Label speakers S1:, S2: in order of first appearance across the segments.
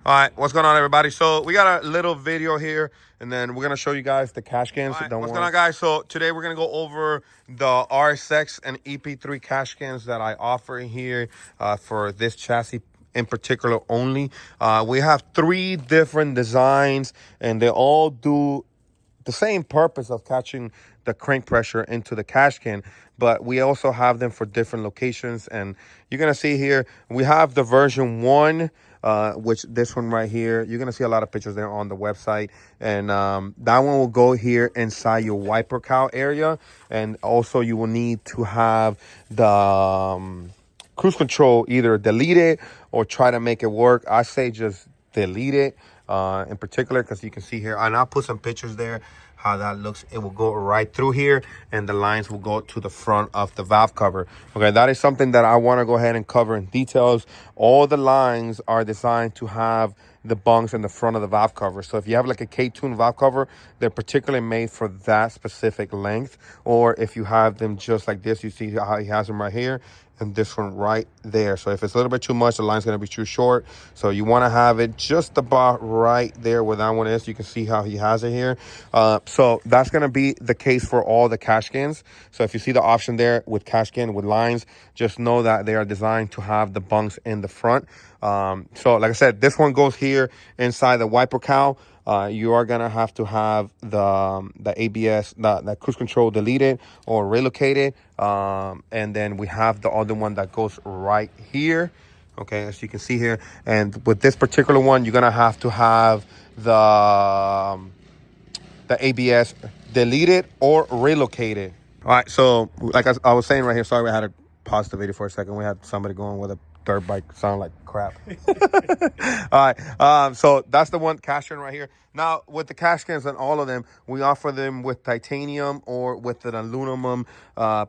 S1: All right, what's going on, everybody? So we got a little video here, and then we're gonna show you guys the cash cans. All right, what's going on, guys? So today we're gonna go over the Rsx and EP3 cash cans that I offer here for this chassis in particular only. We have 3 different designs, and they all do the same purpose of catching the crank pressure into the cash can, but we also have them for different locations. And you're gonna see here we have the version 1, which this one right here, you're gonna see a lot of pictures there on the website, and that one will go here inside your wiper cowl area. And also you will need to have the cruise control either delete it or try to make it work. I say just delete it in particular, because you can see here, and I'll put some pictures there how that looks. It will go right through here, and the lines will go to the front of the valve cover. Okay, that is something that I want to go ahead and cover in details. All the lines are designed to have the bungs in the front of the valve cover. So if you have like a K-tune valve cover, they're particularly made for that specific length. Or if you have them just like this, you see how he has them right here, and this one right there. So if it's a little bit too much, the line's gonna be too short. So you wanna have it just about right there where that one is. You can see how he has it here. So that's gonna be the case for all the cash cans. So if you see the option there with cash can with lines, just know that they are designed to have the bunks in the front. So like I said, this one goes here inside the wiper cowl. You are gonna have to have the ABS, the cruise control deleted or relocated, and then we have the other one that goes right here. Okay, as you can see here, and with this particular one, you're gonna have to have the ABS deleted or relocated. All right, so like I was saying right here, sorry, I had to pause the video for a second. We had somebody going with a dirt bike, sound like crap. All right, so that's the one cash can right here. Now with the cash cans and all of them, we offer them with titanium or with an aluminum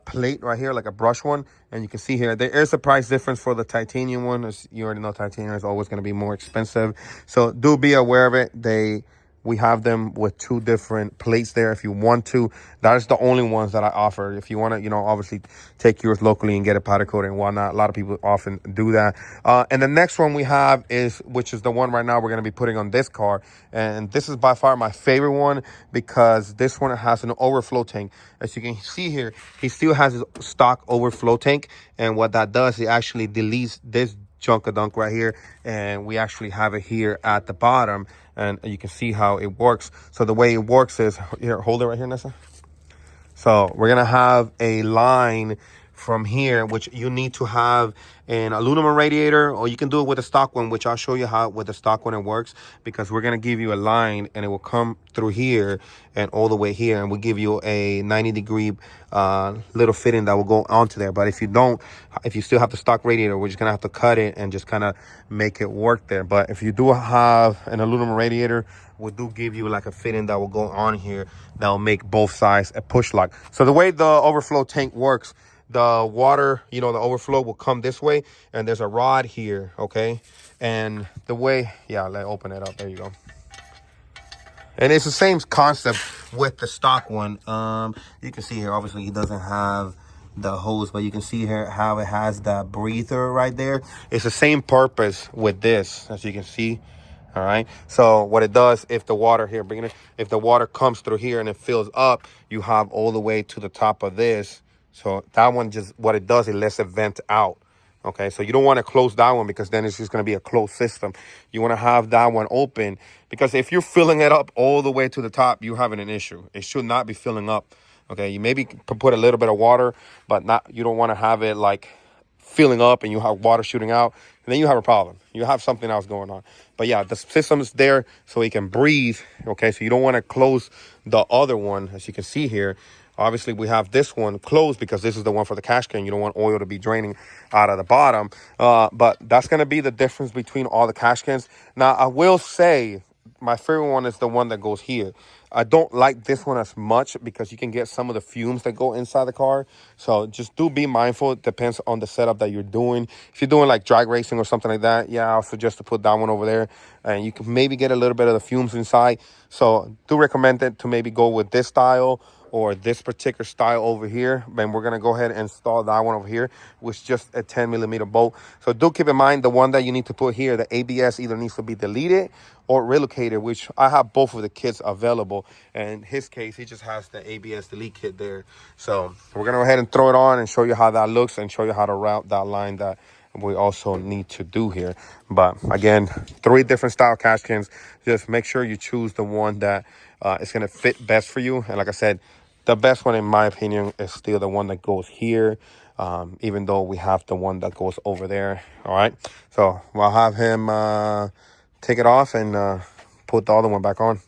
S1: plate right here, like a brush one. And you can see here there is a price difference for the titanium one. As you already know, titanium is always going to be more expensive, so do be aware of it. We have them with 2 different plates there if you want to. That is the only ones that I offer. If you want to, obviously take yours locally and get a powder coating and whatnot. A lot of people often do that. And the next one we have which is the one right now we're going to be putting on this car. And this is by far my favorite one, because this one has an overflow tank. As you can see here, he still has his stock overflow tank. And what that does, it actually deletes this junk-a-dunk right here, and we actually have it here at the bottom, and you can see how it works. So the way it works is, here, hold it right here, Nessa. So we're gonna have a line from here, which you need to have an aluminum radiator, or you can do it with a stock one, which I'll show you how with the stock one it works, because we're gonna give you a line and it will come through here and all the way here, and we'll give you a 90-degree little fitting that will go onto there. But if you still have the stock radiator, we're just gonna have to cut it and just kind of make it work there. But if you do have an aluminum radiator, we do give you like a fitting that will go on here that will make both sides a push lock. So the way the overflow tank works, the water, the overflow will come this way, and there's a rod here, okay? And the way, let's open it up. There you go. And it's the same concept with the stock one. You can see here, obviously, he doesn't have the hose, but you can see here how it has the breather right there. It's the same purpose with this, as you can see. All right, so what it does, if the water here, if the water comes through here and it fills up, you have all the way to the top of this. So that one, just what it does, it lets it vent out. Okay, so you don't want to close that one, because then it's just going to be a closed system. You want to have that one open, because if you're filling it up all the way to the top, you're having an issue. It should not be filling up. Okay, you maybe put a little bit of water, but you don't want to have it like filling up and you have water shooting out, and then you have a problem. You have something else going on. But yeah, the system is there so he can breathe. Okay, so you don't want to close the other one, as you can see here. Obviously, we have this one closed because this is the one for the cash can. You don't want oil to be draining out of the bottom. But that's going to be the difference between all the cash cans. Now, I will say my favorite one is the one that goes here. I don't like this one as much because you can get some of the fumes that go inside the car. So just do be mindful. It depends on the setup that you're doing. If you're doing like drag racing or something like that, I'll suggest to put that one over there. And you can maybe get a little bit of the fumes inside. So do recommend it to maybe go with this style or this particular style over here, then we're gonna go ahead and install that one over here, which is just a 10mm bolt. So do keep in mind the one that you need to put here, the ABS either needs to be deleted or relocated, which I have both of the kits available. And in his case, he just has the ABS delete kit there. So we're gonna go ahead and throw it on and show you how that looks and show you how to route that line that we also need to do here. But again, 3 different style cash cans. Just make sure you choose the one that is going to fit best for you. And like I said, the best one in my opinion is still the one that goes here, even though we have the one that goes over there. All right, so we'll have him take it off and put the other one back on.